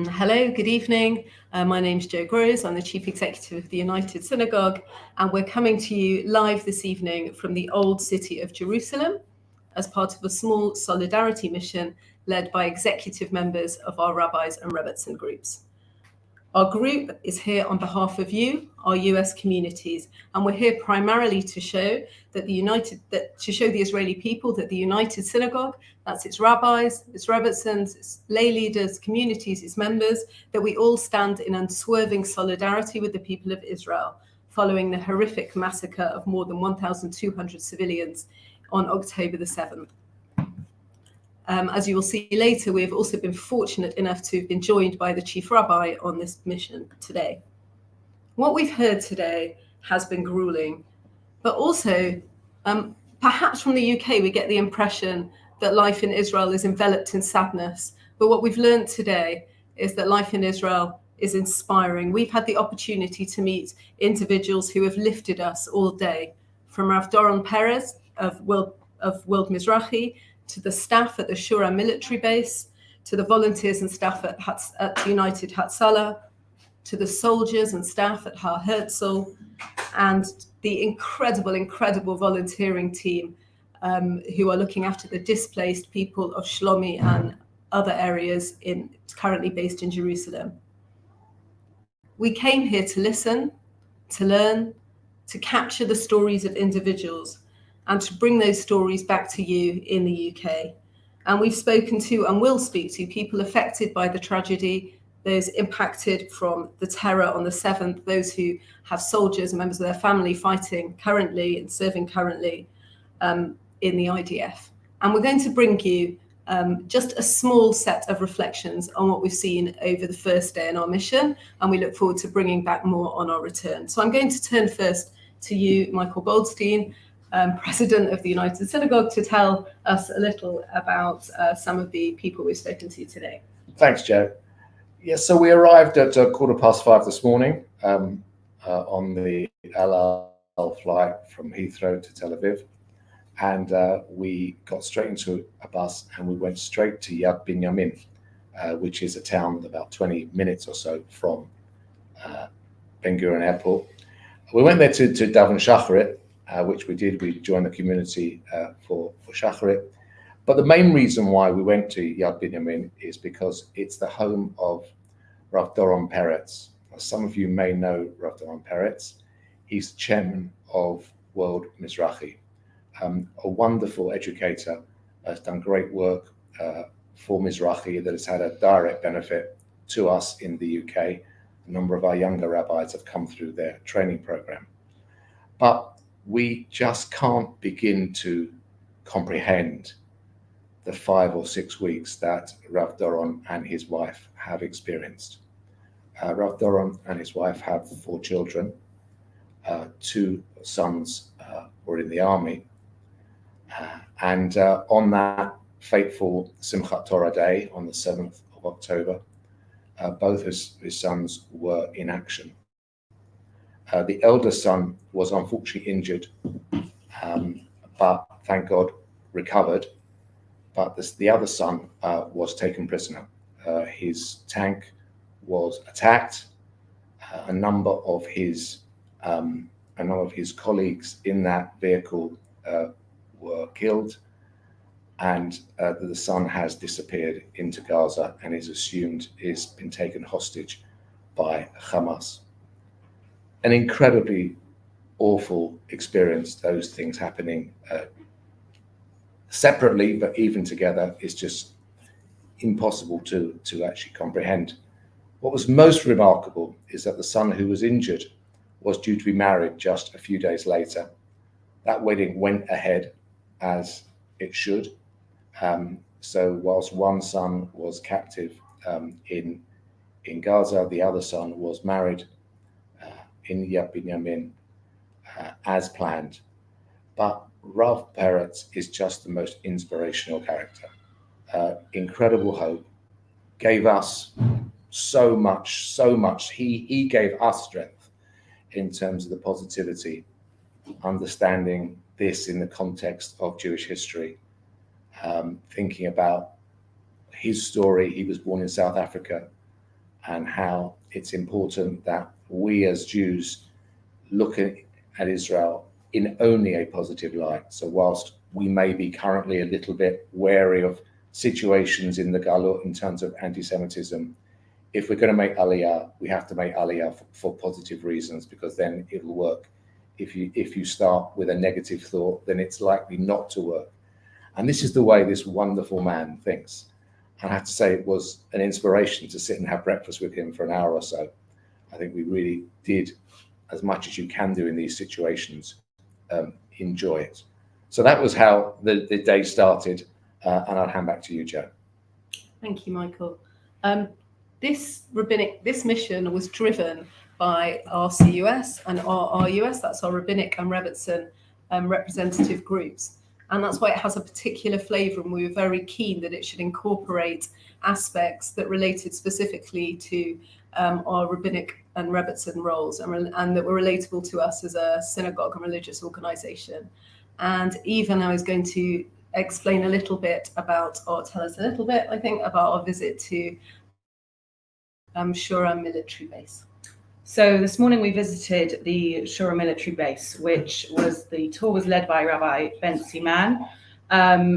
Hello, good evening. My name's Jo Groves. I'm the Chief Executive of the United Synagogue, and we're coming to you live this evening from the Old City of Jerusalem as part of a small solidarity mission led by executive members of our rabbis and rebbetzin groups. Our group is here on behalf of you, our US communities, and we're here primarily to show that the Israeli people that the United Synagogue, that's its rabbis, its rebbetzins, its lay leaders, communities, its members, that we all stand in unswerving solidarity with the people of Israel following the horrific massacre of more than 1,200 civilians on October the 7th. As you will see later, we have also been fortunate enough to have been joined by the Chief Rabbi on this mission today. What we've heard today has been grueling, but also perhaps from the UK we get the impression that life in Israel is enveloped in sadness. But what we've learned today is that life in Israel is inspiring. We've had the opportunity to meet individuals who have lifted us all day, from Rav Doron Perez of World Mizrahi, to the staff at the Shura military base, to the volunteers and staff at United Hatzalah, to the soldiers and staff at Har Herzl, and the incredible volunteering team who are looking after the displaced people of Shlomi and other areas currently based in Jerusalem. We came here to listen, to learn, to capture the stories of individuals, and to bring those stories back to you in the UK. And we've spoken to and will speak to people affected by the tragedy, those impacted from the terror on the 7th, those who have soldiers and members of their family fighting currently and serving currently in the IDF. And we're going to bring you just a small set of reflections on what we've seen over the first day in our mission, and we look forward to bringing back more on our return. So I'm going to turn first to you, Michael Goldstein, President of the United Synagogue, to tell us a little about some of the people we've spoken to today. Thanks, Jo. Yes, so we arrived at 5:15 this morning on the El Al flight from Heathrow to Tel Aviv, and we got straight into a bus and we went straight to Yad Binyamin, which is a town about 20 minutes or so from Ben Gurion Airport. We went there to daven Shacharit, which we did. We joined the community for Shacharit. But the main reason why we went to Yad Binyamin is because it's the home of Rav Doron Perez. Some of you may know Rav Doron Perez. He's chairman of World Mizrahi, a wonderful educator, has done great work for Mizrahi that has had a direct benefit to us in the UK. A number of our younger rabbis have come through their training program. But we just can't begin to comprehend the 5 or 6 weeks that Rav Doron and his wife have experienced. Rav Doron and his wife have 4 children. 2 sons were in the army. And on that fateful Simchat Torah day, on the 7th of October, both his sons were in action. The eldest son was unfortunately injured, but thank God recovered. But the other son was taken prisoner. His tank was attacked. A number of his colleagues in that vehicle were killed, and the son has disappeared into Gaza and is assumed is been taken hostage by Hamas. An incredibly awful experience, those things happening separately, but even together is just impossible to actually comprehend. What was most remarkable is that the son who was injured was due to be married just a few days later. That wedding went ahead as it should. So whilst one son was captive in Gaza, the other son was married in Yad Binyamin as planned. But Rav Perez is just the most inspirational character. Incredible hope, gave us so much. He gave us strength in terms of the positivity, understanding this in the context of Jewish history, thinking about his story. He was born in South Africa, and how it's important that we as Jews look at Israel in only a positive light. So whilst we may be currently a little bit wary of situations in the Galut in terms of anti-Semitism, if we're going to make Aliyah, we have to make Aliyah for positive reasons, because then it'll work. If you start with a negative thought, then it's likely not to work. And this is the way this wonderful man thinks. And I have to say, it was an inspiration to sit and have breakfast with him for an hour or so. I think we really did, as much as you can do in these situations, enjoy it. So that was how the day started, and I'll hand back to you, Jo. Thank you, Michael. This mission was driven by our CUS and our RUS, that's our Rabbinic and Rebbetzin representative groups. And that's why it has a particular flavour, and we were very keen that it should incorporate aspects that related specifically to our Rabbinic and Rebbetzin roles, and that were relatable to us as a synagogue and religious organisation. And even I was going to explain a little bit about, or tell us a little bit, I think, about our visit to Shura military base. So this morning we visited the Shura military base, the tour was led by Rabbi Bentzi Mann,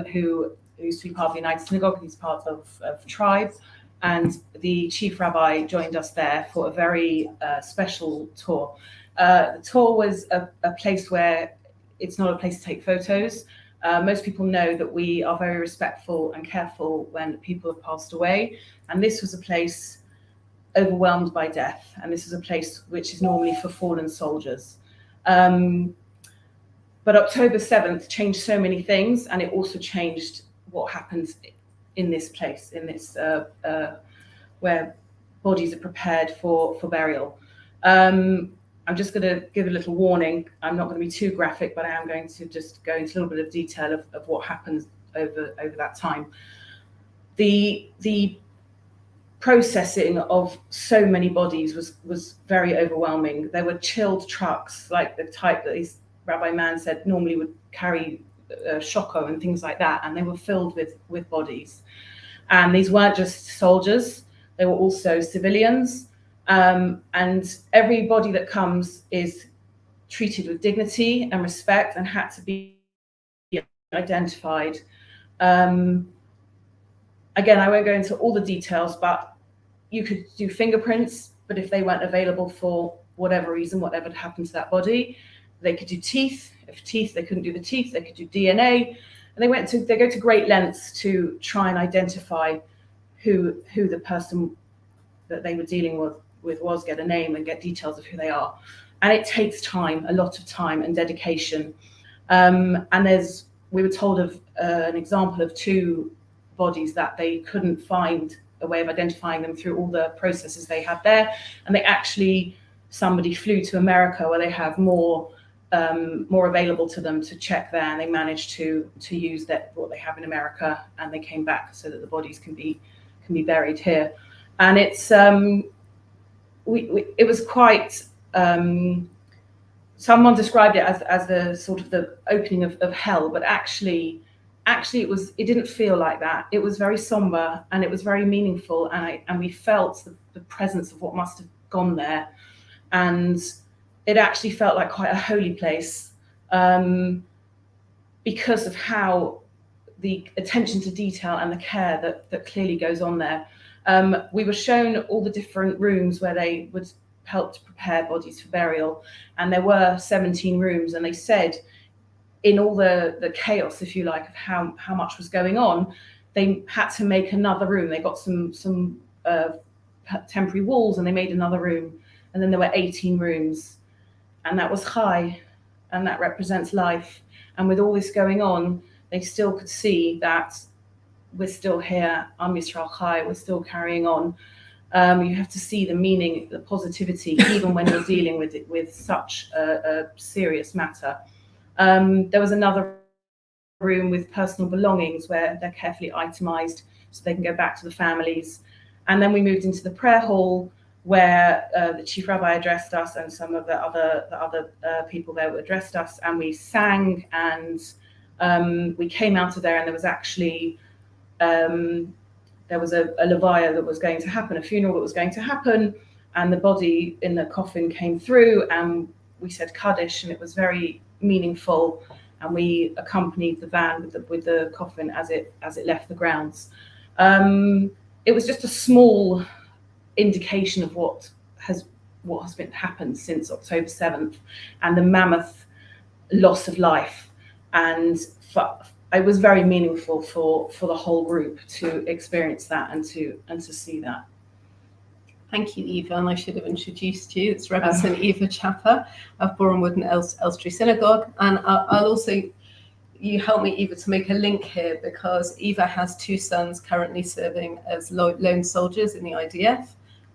who used to be part of the United Synagogue. He's part of Tribe, and the chief rabbi joined us there for a very special tour. The tour was a place where it's not a place to take photos. Most people know that we are very respectful and careful when people have passed away, and this was a place overwhelmed by death, and this is a place which is normally for fallen soldiers. But October 7th changed so many things, and it also changed what happens in this place, in this where bodies are prepared for burial. I'm just going to give a little warning. I'm not going to be too graphic, but I am going to just go into a little bit of detail of what happened over that time. The processing of so many bodies was very overwhelming. There were chilled trucks, like the type that Rabbi Mann said normally would carry shoko and things like that, and they were filled with bodies. And these weren't just soldiers, they were also civilians. And every body that comes is treated with dignity and respect and had to be identified. Again, I won't go into all the details, but you could do fingerprints, but if they weren't available for whatever reason, whatever had happened to that body, they could do teeth. If they couldn't do the teeth, they could do DNA. And they go to great lengths to try and identify who the person that they were dealing with was, get a name and get details of who they are. And it takes time, a lot of time and dedication. And we were told of an example of 2 bodies that they couldn't find a way of identifying them through all the processes they had there. And somebody flew to America where they have more available to them to check there, and they managed to use what they have in America, and they came back so that the bodies can be buried here. And it's it was quite someone described it as the sort of the opening of hell, but actually it didn't feel like that. It was very somber, and it was very meaningful, and we felt the presence of what must have gone there, and it actually felt like quite a holy place, because of how the attention to detail and the care that clearly goes on there. We were shown all the different rooms where they would help to prepare bodies for burial, and there were 17 rooms, and they said in all the chaos, if you like, of how much was going on, they had to make another room. They got some temporary walls, and they made another room, and then there were 18 rooms, and that was Chai, and that represents life. And with all this going on, they still could see that we're still here, Am Yisrael Chai, we're still carrying on. You have to see the meaning, the positivity, even when you're dealing with such a serious matter. There was another room with personal belongings where they're carefully itemized so they can go back to the families. And then we moved into the prayer hall, where the chief rabbi addressed us, and some of the other people there addressed us, and we sang, and we came out of there, and there was actually there was a levaya that was going to happen, a funeral that was going to happen, and the body in the coffin came through, and we said Kaddish, and it was very meaningful, and we accompanied the van with the coffin as it left the grounds. It was just a small indication of what has been happened since October 7th, and the mammoth loss of life, and it was very meaningful for the whole group to experience that and to see that. Thank you, Eva, and I should have introduced you. It's Rebbetzin Eva Chapa of Bournemouth and Elstree Synagogue, and I'll also, you help me, Eva, to make a link here, because Eva has 2 sons currently serving as lone soldiers in the IDF,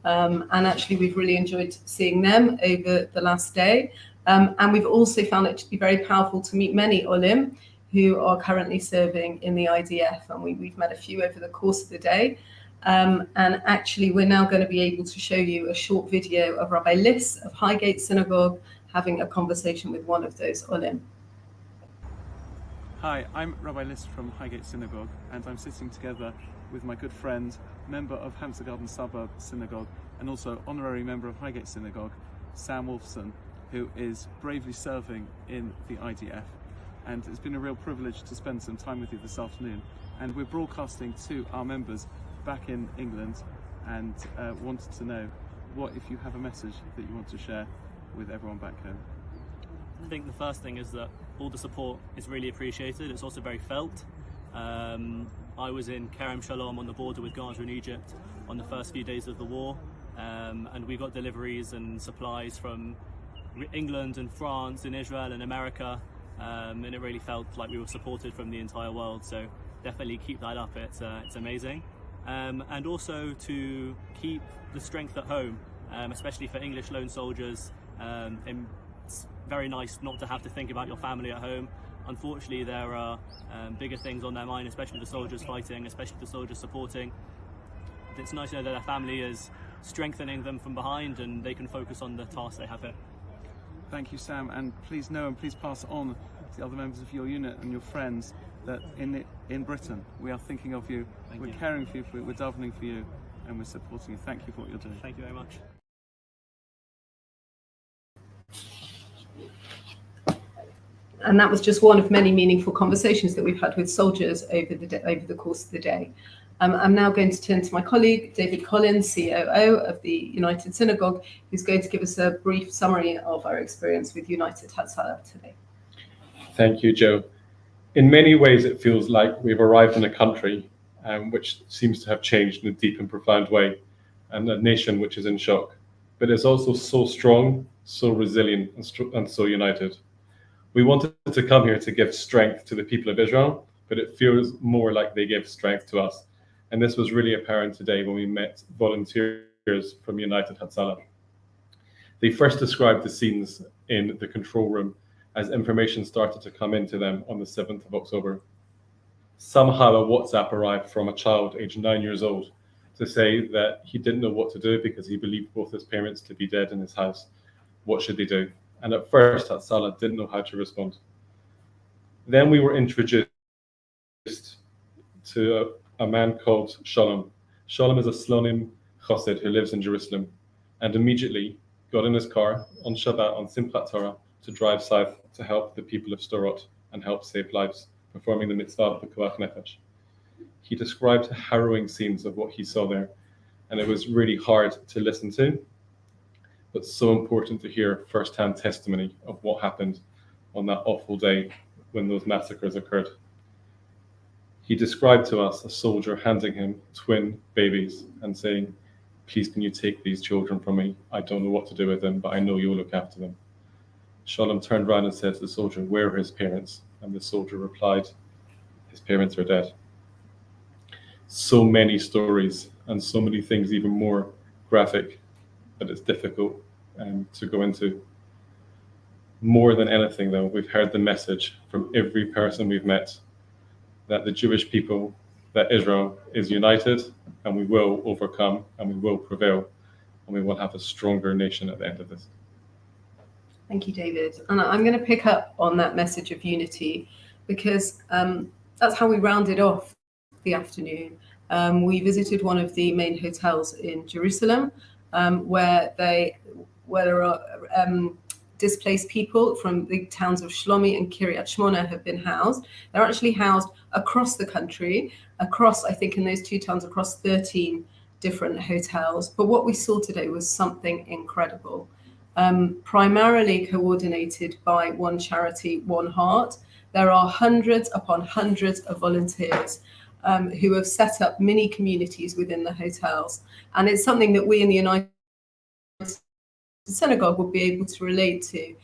and actually we've really enjoyed seeing them over the last day, and we've also found it to be very powerful to meet many Olim who are currently serving in the IDF, and we've met a few over the course of the day. And actually, we're now going to be able to show you a short video of Rabbi Liss of Highgate Synagogue having a conversation with one of those Olim. Hi, I'm Rabbi Liss from Highgate Synagogue, and I'm sitting together with my good friend, member of Hampstead Garden Suburb Synagogue, and also honorary member of Highgate Synagogue, Sam Wolfson, who is bravely serving in the IDF. And it's been a real privilege to spend some time with you this afternoon. And we're broadcasting to our members back in England, and wanted to know if you have a message that you want to share with everyone back home. I think the first thing is that all the support is really appreciated. It's also very felt. I was in Kerem Shalom on the border with Gaza and Egypt on the first few days of the war, and we got deliveries and supplies from England and France and Israel and America, and it really felt like we were supported from the entire world. So definitely keep that up. It's amazing. And also to keep the strength at home, especially for English lone soldiers. It's very nice not to have to think about your family at home. Unfortunately, there are bigger things on their mind, especially the soldiers fighting, especially the soldiers supporting. It's nice to know that their family is strengthening them from behind, and they can focus on the tasks they have here. Thank you, Sam, and please know and please pass on to the other members of your unit and your friends that in Britain we are thinking of you. We're caring for you, we're davening for you, and we're supporting you. Thank you for what you're doing. Thank you very much. And that was just one of many meaningful conversations that we've had with soldiers over the course of the day. I'm now going to turn to my colleague, David Collins, COO of the United Synagogue, who's going to give us a brief summary of our experience with United Hatzalah today. Thank you, Joe. In many ways, it feels like we've arrived in a country which seems to have changed in a deep and profound way, and a nation which is in shock, but is also so strong, so resilient, and so united. We wanted to come here to give strength to the people of Israel, but it feels more like they give strength to us. And this was really apparent today when we met volunteers from United Hatzalah. They first described the scenes in the control room as information started to come into them on the 7th of October. Somehow a WhatsApp arrived from a child aged 9 years old to say that he didn't know what to do because he believed both his parents to be dead in his house. What should they do? And at first, Hatzalah didn't know how to respond. Then we were introduced to a man called Shalom. Shalom is a Slonim Chassid who lives in Jerusalem, and immediately got in his car on Shabbat on Simchat Torah to drive south to help the people of Sderot and help save lives, performing the mitzvah of the Pekuach Nefesh. He described harrowing scenes of what he saw there, and it was really hard to listen to, but so important to hear firsthand testimony of what happened on that awful day when those massacres occurred. He described to us a soldier handing him twin babies and saying, "Please, can you take these children from me? I don't know what to do with them, but I know you'll look after them." Shalom turned around and said to the soldier, "Where are his parents?" And the soldier replied, "His parents are dead." So many stories and so many things, even more graphic, but it's difficult to go into. More than anything, though, we've heard the message from every person we've met that the Jewish people that Israel is united, and we will overcome, and we will prevail, and we will have a stronger nation at the end of this. Thank you, David. And I'm going to pick up on that message of unity, because that's how we rounded off the afternoon. We visited one of the main hotels in Jerusalem, where there are displaced people from the towns of Shlomi and Kiryat Shmona have been housed. They're actually housed across the country, I think in those two towns, across 13 different hotels. But what we saw today was something incredible. Primarily coordinated by one charity, One Heart. There are hundreds upon hundreds of volunteers who have set up mini communities within the hotels. And it's something that we in the United Synagogue would be able to relate to.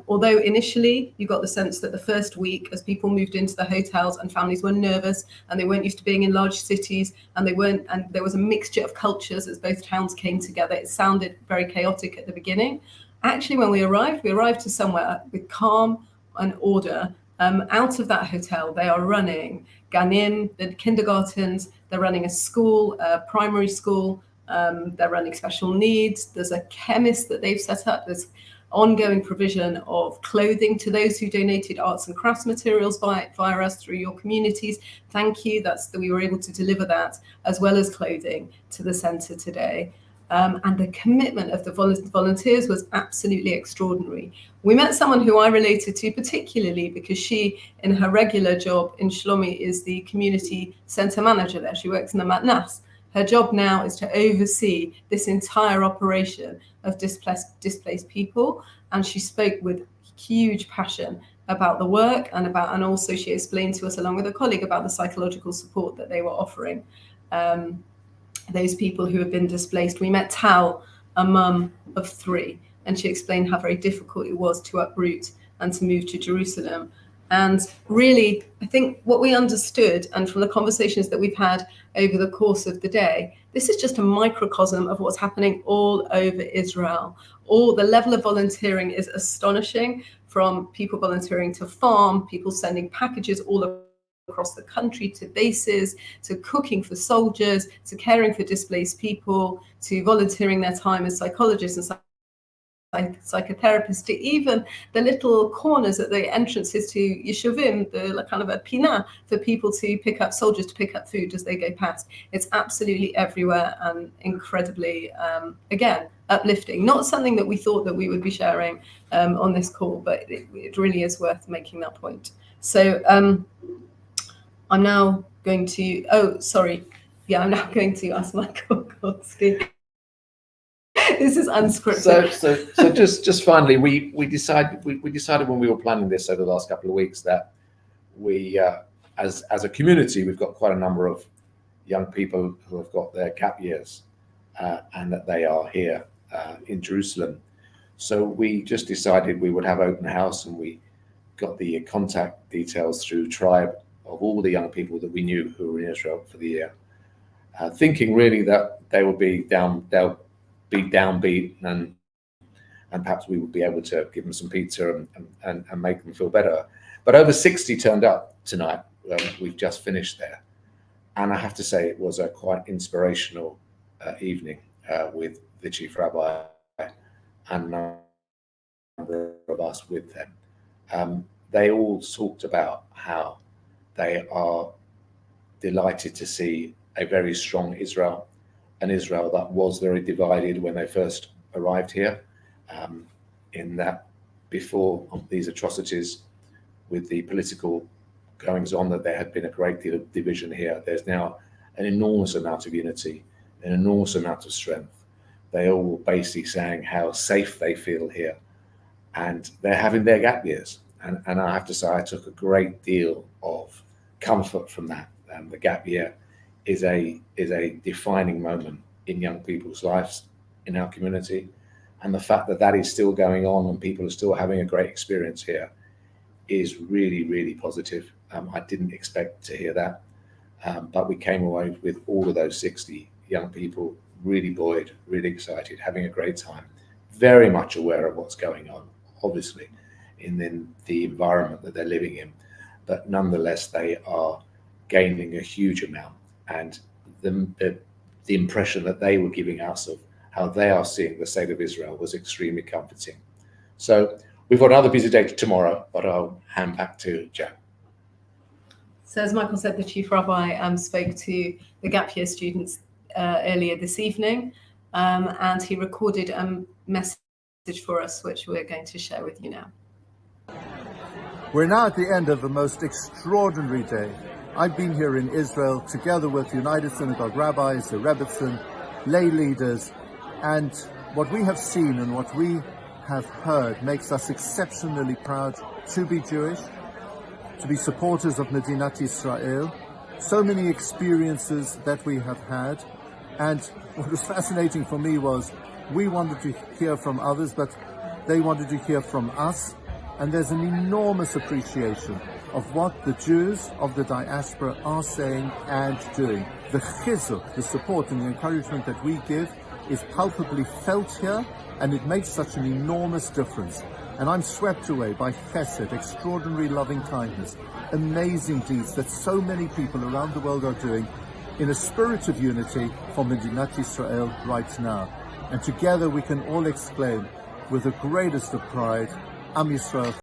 Although initially you got the sense that the first week, as people moved into the hotels and families were nervous and they weren't used to being in large cities, and there was a mixture of cultures as both towns came together. It sounded very chaotic at the beginning. Actually, when we arrived to somewhere with calm and order. Out of that hotel, they are running Ganim, the kindergartens, they're running a school, a primary school, they're running special needs. There's a chemist that they've set up. There's ongoing provision of clothing to those who donated arts and crafts materials via us through your communities. Thank you. We were able to deliver that, as well as clothing, to the centre today. And the commitment of the volunteers was absolutely extraordinary. We met someone who I related to particularly because she, in her regular job in Shlomi, is the community centre manager there. She works in the Matnas. Her job now is to oversee this entire operation of displaced people. And she spoke with huge passion about the work and also she explained to us, along with a colleague, about the psychological support that they were offering those people who have been displaced. We met Tal, a mum of 3, and she explained how very difficult it was to uproot and to move to Jerusalem. And really, I think what we understood, and from the conversations that we've had over the course of the day, this is just a microcosm of what's happening all over Israel. The level of volunteering is astonishing, from people volunteering to farm, people sending packages all across the country to bases, to cooking for soldiers, to caring for displaced people, to volunteering their time as psychologists and psychotherapists, to even the little corners at the entrances to Yeshuvim, the kind of a pina for people to pick up, soldiers to pick up food as they go past. It's absolutely everywhere and incredibly, again, uplifting. Not something that we thought that we would be sharing on this call, but it really is worth making that point. So I'm now going to, I'm now going to ask Michael Goldstein. This is unscripted. So just finally, we decided when we were planning this over the last couple of weeks that we, as a community, we've got quite a number of young people who have got their gap years, and that they are here in Jerusalem. So we just decided we would have open house, and we got the contact details through Tribe of all the young people that we knew who were in Israel for the year, thinking really that they would be they'll be downbeat, and perhaps we would be able to give them some pizza and make them feel better. But over 60 turned up tonight. We've just finished there, and I have to say it was a quite inspirational evening with the chief rabbi and a number of us with them. They all talked about how they are delighted to see a very strong Israel, an Israel that was very divided when they first arrived here, in that before these atrocities with the political goings on, that there had been a great deal of division here. There's now an enormous amount of unity, an enormous amount of strength. They all basically saying how safe they feel here, and they're having their gap years. And I have to say, I took a great deal of comfort from that. The gap year is a defining moment in young people's lives in our community, and the fact that is still going on and people are still having a great experience here is really, really positive. I didn't expect to hear that, but we came away with all of those 60 young people really buoyed, really excited, having a great time, very much aware of what's going on, obviously, in the environment that they're living in, but nonetheless they are gaining a huge amount, and the impression that they were giving us of how they are seeing the state of Israel was extremely comforting. So we've got another busy day tomorrow, but I'll hand back to Joe. So as Michael said, the Chief Rabbi spoke to the gap year students earlier this evening, and he recorded a message for us, which we're going to share with you now. We're now at the end of the most extraordinary day. I've been here in Israel together with United Synagogue rabbis, the Rebbitzin, lay leaders, and what we have seen and what we have heard makes us exceptionally proud to be Jewish, to be supporters of Medinat Israel. So many experiences that we have had, and what was fascinating for me was we wanted to hear from others, but they wanted to hear from us. And there's an enormous appreciation of what the Jews of the diaspora are saying and doing. The chizuk, the support and the encouragement that we give is palpably felt here, and it makes such an enormous difference. And I'm swept away by chesed, extraordinary loving kindness, amazing deeds that so many people around the world are doing in a spirit of unity for Medinat Israel right now. And together we can all exclaim with the greatest of pride, Am Yisrael.